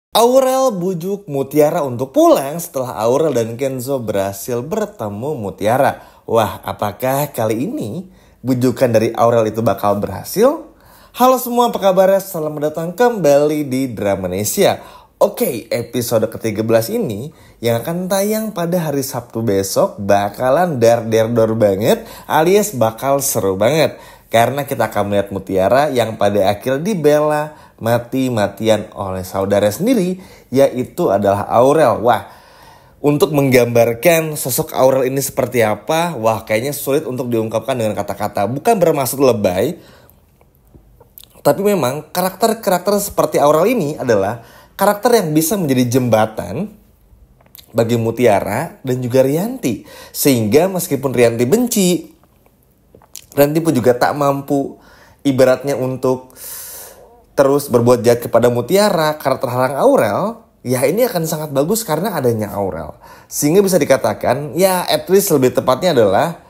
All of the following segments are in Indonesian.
Aurel bujuk Mutiara untuk pulang setelah Aurel dan Kenzo berhasil bertemu Mutiara. Wah, apakah kali ini bujukan dari Aurel itu bakal berhasil? Halo semua, apa kabar? Selamat datang kembali di Dramanesia. Oke, episode ke-13 ini yang akan tayang pada hari Sabtu besok bakalan dar-der-dor banget alias bakal seru banget. Karena kita akan melihat Mutiara yang pada akhirnya dibela mati-matian oleh saudara sendiri, yaitu adalah Aurel. Wah, untuk menggambarkan sosok Aurel ini seperti apa, wah kayaknya sulit untuk diungkapkan dengan kata-kata. Bukan bermaksud lebay, tapi memang karakter-karakter seperti Aurel ini adalah karakter yang bisa menjadi jembatan bagi Mutiara dan juga Rianti. Sehingga meskipun Rianti benci, Rianti pun juga tak mampu ibaratnya untuk terus berbuat jahat kepada Mutiara karena terhalang Aurel. Ya ini akan sangat bagus karena adanya Aurel. Sehingga bisa dikatakan ya at least lebih tepatnya adalah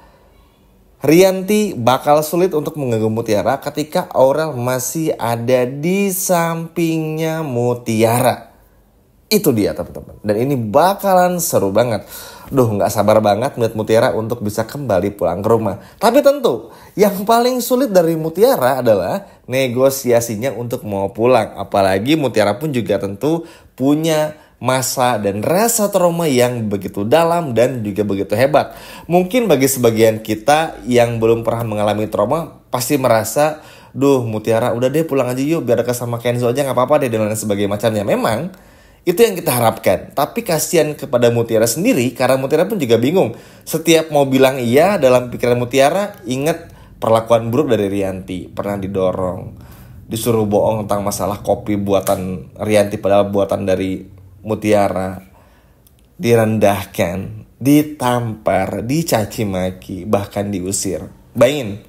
Rianti bakal sulit untuk mengganggu Mutiara ketika Aurel masih ada di sampingnya Mutiara. Itu dia teman-teman. Dan ini bakalan seru banget. Duh, gak sabar banget melihat Mutiara untuk bisa kembali pulang ke rumah. Tapi tentu yang paling sulit dari Mutiara adalah negosiasinya untuk mau pulang. Apalagi Mutiara pun juga tentu punya masa dan rasa trauma yang begitu dalam dan juga begitu hebat. Mungkin bagi sebagian kita yang belum pernah mengalami trauma pasti merasa, duh Mutiara udah deh pulang aja yuk biar dekat sama Kenzo aja gak apa-apa deh dan lain sebagainya macamnya. Memang itu yang kita harapkan. Tapi kasihan kepada Mutiara sendiri karena Mutiara pun juga bingung. Setiap mau bilang iya dalam pikiran Mutiara ingat perlakuan buruk dari Rianti. Pernah didorong, disuruh bohong tentang masalah kopi buatan Rianti padahal buatan dari Mutiara. Direndahkan, ditampar, dicaci maki, bahkan diusir. Bayangin.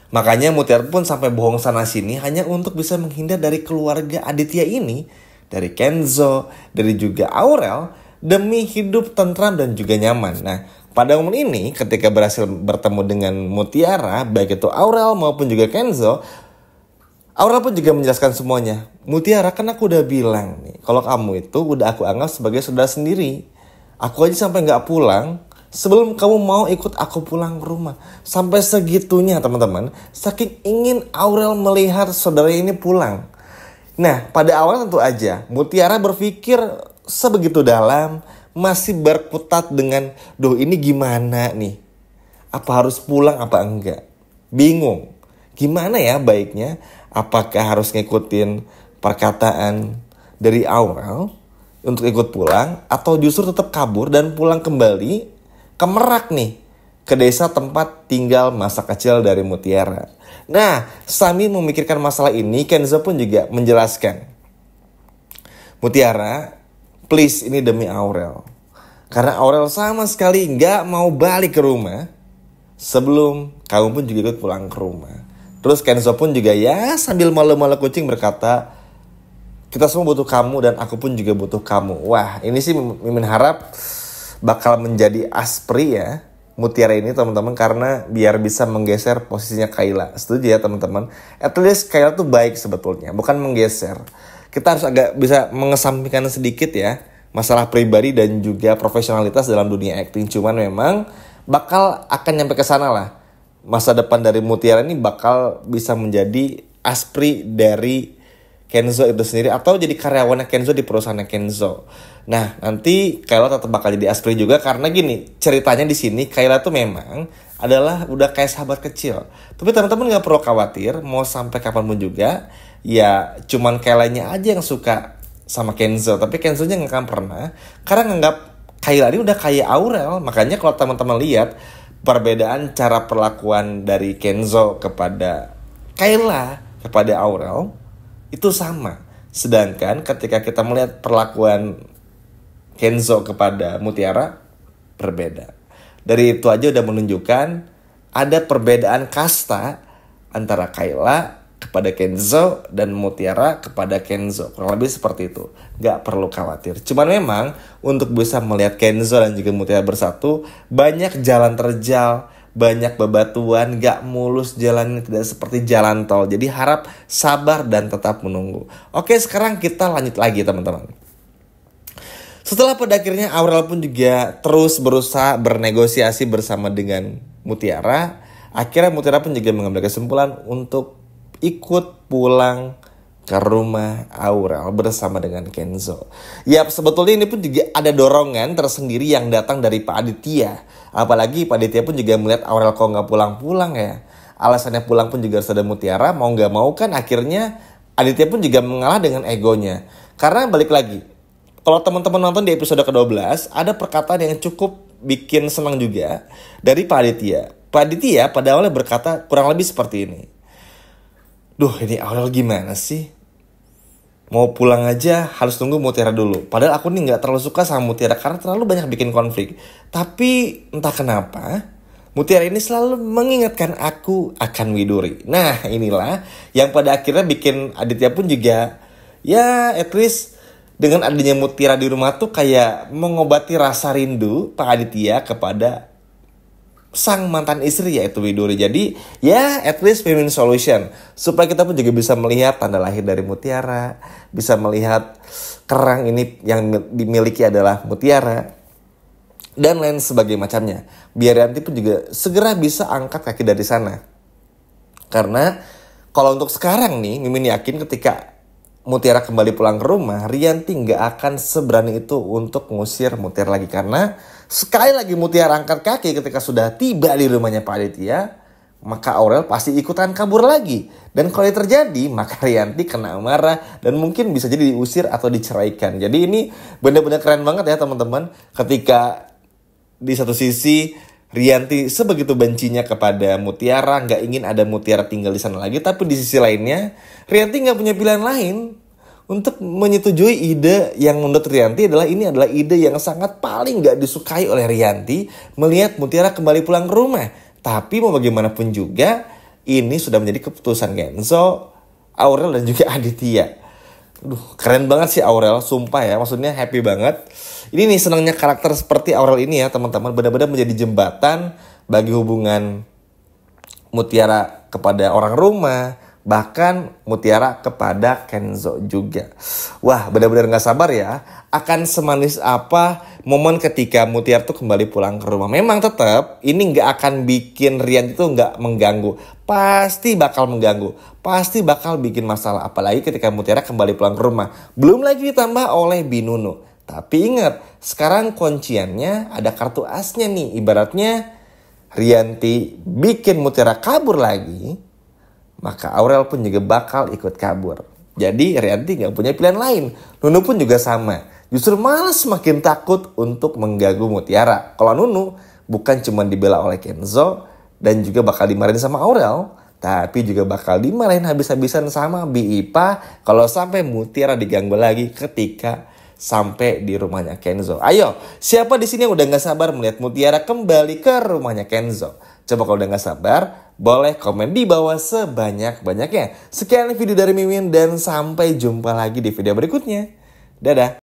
Makanya Mutiara pun sampai bohong sana sini hanya untuk bisa menghindar dari keluarga Aditya ini, dari Kenzo, dari juga Aurel, demi hidup tentram dan juga nyaman. Nah, pada momen ini ketika berhasil bertemu dengan Mutiara, baik itu Aurel maupun juga Kenzo, Aurel pun juga menjelaskan semuanya. Mutiara, kan aku udah bilang nih, kalau kamu itu udah aku anggap sebagai saudara sendiri. Aku aja sampai gak pulang sebelum kamu mau ikut aku pulang ke rumah. Sampai segitunya teman-teman, saking ingin Aurel melihat saudara ini pulang. Nah, pada awal tentu aja Mutiara berpikir sebegitu dalam, masih berkutat dengan, duh ini gimana nih? Apa harus pulang apa enggak? Bingung. Gimana ya baiknya? Apakah harus ngikutin perkataan dari Aurel untuk ikut pulang, atau justru tetap kabur dan pulang kembali ke Merak nih, ke desa tempat tinggal masa kecil dari Mutiara. Nah, sambil memikirkan masalah ini, Kenzo pun juga menjelaskan, Mutiara, please ini demi Aurel. Karena Aurel sama sekali gak mau balik ke rumah sebelum kamu pun juga ikut pulang ke rumah. Terus Kenzo pun juga ya sambil malu-malu kucing berkata, kita semua butuh kamu dan aku pun juga butuh kamu. Wah, ini sih Mimin harap bakal menjadi aspri ya Mutiara ini teman-teman, karena biar bisa menggeser posisinya Kayla. Setuju ya teman-teman? At least Kayla tuh baik sebetulnya, bukan menggeser. Kita harus agak bisa mengesampingkan sedikit ya masalah pribadi dan juga profesionalitas dalam dunia acting. Cuman memang bakal akan nyampe ke sana lah. Masa depan dari Mutiara ini bakal bisa menjadi aspri dari Kenzo itu sendiri, atau jadi karyawannya Kenzo di perusahaannya Kenzo. Nah, nanti Kayla tetap bakal jadi aspri juga karena gini, ceritanya di sini Kayla tuh memang adalah udah kayak sahabat kecil. Tapi teman-teman nggak perlu khawatir, mau sampai kapanpun juga, ya cuman Kaylanya aja yang suka sama Kenzo, tapi Kenzo-nya nggak akan pernah karena nganggap Kayla ini udah kayak Aurel. Makanya kalau teman-teman lihat perbedaan cara perlakuan dari Kenzo kepada Kayla kepada Aurel itu sama. Sedangkan ketika kita melihat perlakuan Kenzo kepada Mutiara berbeda. Dari itu aja udah menunjukkan ada perbedaan kasta antara Kayla kepada Kenzo dan Mutiara kepada Kenzo. Kurang lebih seperti itu. Gak perlu khawatir. Cuman memang untuk bisa melihat Kenzo dan juga Mutiara bersatu, banyak jalan terjal, banyak bebatuan, gak mulus jalannya, tidak seperti jalan tol. Jadi harap sabar dan tetap menunggu. Oke, sekarang kita lanjut lagi teman-teman. Setelah pada akhirnya Aurel pun juga terus berusaha bernegosiasi bersama dengan Mutiara. Akhirnya Mutiara pun juga mengambil kesimpulan untuk ikut pulang ke rumah Aurel bersama dengan Kenzo. Ya sebetulnya ini pun juga ada dorongan tersendiri yang datang dari Pak Aditya. Apalagi Pak Aditya pun juga melihat Aurel kok gak pulang-pulang ya. Alasannya pulang pun juga harus ada Mutiara. Mau gak mau kan akhirnya Aditya pun juga mengalah dengan egonya. Karena balik lagi, kalau teman-teman nonton di episode ke-12, ada perkataan yang cukup bikin senang juga dari Pak Aditya. Pak Aditya pada awalnya berkata kurang lebih seperti ini. Duh, ini Aurel gimana sih? Mau pulang aja harus tunggu Mutiara dulu. Padahal aku nih gak terlalu suka sama Mutiara karena terlalu banyak bikin konflik. Tapi entah kenapa Mutiara ini selalu mengingatkan aku akan Widuri. Nah inilah yang pada akhirnya bikin Aditya pun juga ya at least dengan adanya Mutiara di rumah tuh kayak mengobati rasa rindu Pak Aditya kepada sang mantan istri yaitu Widuri. Jadi ya at least win-win solution. Supaya kita pun juga bisa melihat tanda lahir dari Mutiara. Bisa melihat kerang ini yang dimiliki adalah Mutiara. Dan lain sebagainya macamnya. Biar Rianti pun juga segera bisa angkat kaki dari sana. Karena kalau untuk sekarang nih Mimin yakin ketika Mutiara kembali pulang ke rumah, Rianti gak akan seberani itu untuk ngusir Mutiara lagi. Karena sekali lagi Mutiara angkat kaki ketika sudah tiba di rumahnya Pak Aditya, maka Aurel pasti ikutan kabur lagi. Dan kalau itu terjadi, maka Rianti kena marah dan mungkin bisa jadi diusir atau diceraikan. Jadi ini benar-benar keren banget ya teman-teman. Ketika di satu sisi Rianti sebegitu bencinya kepada Mutiara, gak ingin ada Mutiara tinggal di sana lagi. Tapi di sisi lainnya, Rianti gak punya pilihan lain untuk menyetujui ide yang menurut Rianti adalah ide yang sangat paling gak disukai oleh Rianti melihat Mutiara kembali pulang ke rumah. Tapi mau bagaimanapun juga, ini sudah menjadi keputusan Kenzo, Aurel dan juga Aditya. Keren banget sih Aurel, sumpah ya, maksudnya happy banget. Ini nih senangnya karakter seperti Aurel ini ya teman-teman, benar-benar menjadi jembatan bagi hubungan Mutiara kepada orang rumah, bahkan Mutiara kepada Kenzo juga. Wah benar-benar gak sabar ya, akan semanis apa momen ketika Mutiara tuh kembali pulang ke rumah. Memang tetap ini gak akan bikin Rianti tuh gak mengganggu, pasti bakal mengganggu, pasti bakal bikin masalah. Apalagi ketika Mutiara kembali pulang ke rumah, belum lagi ditambah oleh Binunu. Tapi ingat, sekarang kunciannya ada kartu asnya nih. Ibaratnya Rianti bikin Mutiara kabur lagi, maka Aurel pun juga bakal ikut kabur. Jadi Rianti gak punya pilihan lain. Nunu pun juga sama. Justru malah semakin takut untuk mengganggu Mutiara. Kalau Nunu bukan cuma dibela oleh Kenzo dan juga bakal dimarahin sama Aurel, tapi juga bakal dimarahin habis-habisan sama Bi Ipa kalau sampai Mutiara diganggu lagi ketika sampai di rumahnya Kenzo. Ayo, siapa di sini yang udah gak sabar melihat Mutiara kembali ke rumahnya Kenzo? Coba kalau udah gak sabar, boleh komen di bawah sebanyak-banyaknya. Sekian video dari Mimin dan sampai jumpa lagi di video berikutnya. Dadah.